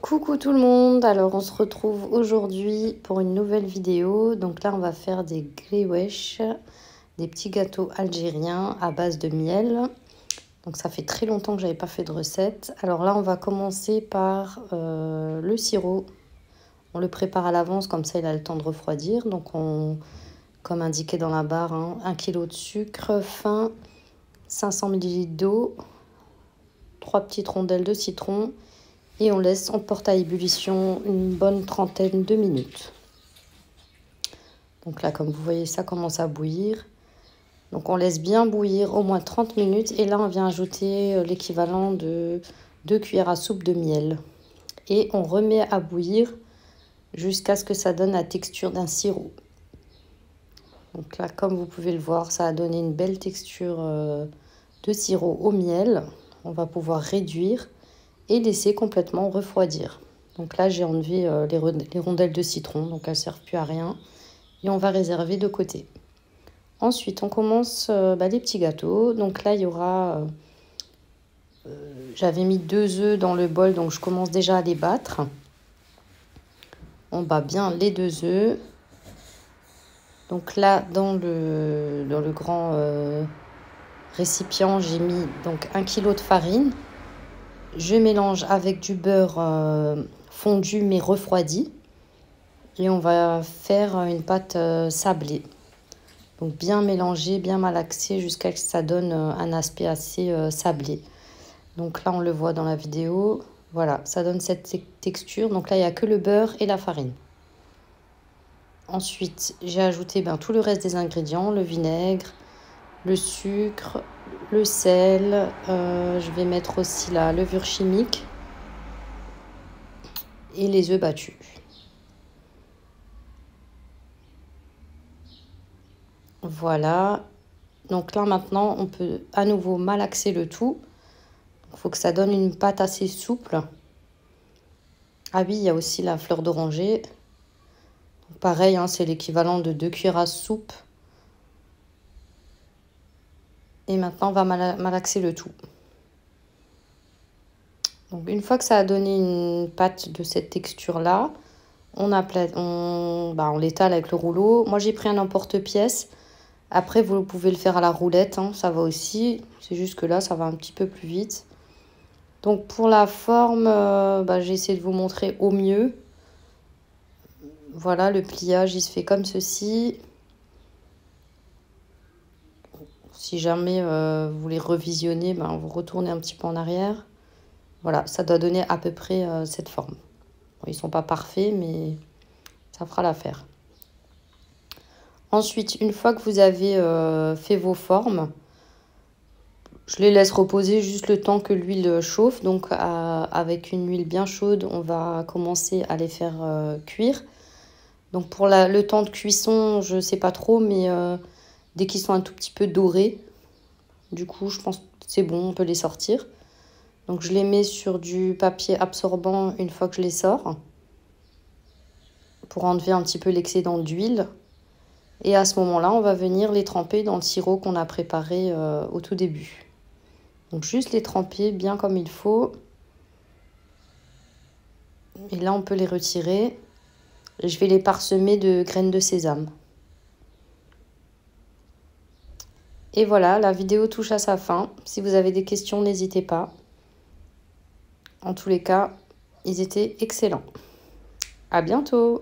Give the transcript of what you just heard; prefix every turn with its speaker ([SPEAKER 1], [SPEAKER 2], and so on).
[SPEAKER 1] Coucou tout le monde, alors on se retrouve aujourd'hui pour une nouvelle vidéo. Donc là on va faire des gréoueches, des petits gâteaux algériens à base de miel. Donc ça fait très longtemps que j'avais pas fait de recette. Alors là on va commencer par le sirop. On le prépare à l'avance, comme ça il a le temps de refroidir. Donc comme indiqué dans la barre, 1 kg de sucre fin, 500 ml d'eau, 3 petites rondelles de citron. Et on laisse, on porte à ébullition une bonne trentaine de minutes. Donc là, comme vous voyez, ça commence à bouillir. Donc on laisse bien bouillir au moins 30 minutes. Et là, on vient ajouter l'équivalent de 2 cuillères à soupe de miel. Et on remet à bouillir jusqu'à ce que ça donne la texture d'un sirop. Donc là, comme vous pouvez le voir, ça a donné une belle texture de sirop au miel. On va pouvoir réduire et laisser complètement refroidir. Donc là, j'ai enlevé les rondelles de citron, donc elles ne servent plus à rien. Et on va réserver de côté. Ensuite, on commence les petits gâteaux. Donc là, il y aura... j'avais mis 2 œufs dans le bol, donc je commence déjà à les battre. On bat bien les 2 œufs. Donc là, dans le grand récipient, j'ai mis donc 1 kg de farine. Je mélange avec du beurre fondu mais refroidi. Et on va faire une pâte sablée. Donc bien mélanger, bien malaxer jusqu'à ce que ça donne un aspect assez sablé. Donc là, on le voit dans la vidéo. Voilà, ça donne cette texture. Donc là, il n'y a que le beurre et la farine. Ensuite, j'ai ajouté tout le reste des ingrédients. Le vinaigre, le sucre, le sel, je vais mettre aussi la levure chimique et les œufs battus. Voilà, donc là maintenant on peut à nouveau malaxer le tout. Il faut que ça donne une pâte assez souple. Ah oui, il y a aussi la fleur d'oranger. Pareil, c'est l'équivalent de 2 cuillères à soupe. Et maintenant, on va malaxer le tout. Donc, une fois que ça a donné une pâte de cette texture-là, on l'étale avec le rouleau. Moi, j'ai pris un emporte-pièce. Après, vous pouvez le faire à la roulette, ça va aussi. C'est juste que là, ça va un petit peu plus vite. Donc, pour la forme, j'ai essayé de vous montrer au mieux. Voilà, le pliage, il se fait comme ceci. Si jamais vous voulez revisionner, vous retournez un petit peu en arrière. Voilà, ça doit donner à peu près cette forme. Bon, ils ne sont pas parfaits, mais ça fera l'affaire. Ensuite, une fois que vous avez fait vos formes, je les laisse reposer juste le temps que l'huile chauffe. Donc, avec une huile bien chaude, on va commencer à les faire cuire. Donc, pour le temps de cuisson, je ne sais pas trop, mais dès qu'ils sont un tout petit peu dorés, du coup, je pense que c'est bon, on peut les sortir. Donc, je les mets sur du papier absorbant une fois que je les sors, pour enlever un petit peu l'excédent d'huile. Et à ce moment-là, on va venir les tremper dans le sirop qu'on a préparé au tout début. Donc, juste les tremper bien comme il faut. Et là, on peut les retirer. Et je vais les parsemer de graines de sésame. Et voilà, la vidéo touche à sa fin. Si vous avez des questions, n'hésitez pas. En tous les cas, ils étaient excellents. À bientôt!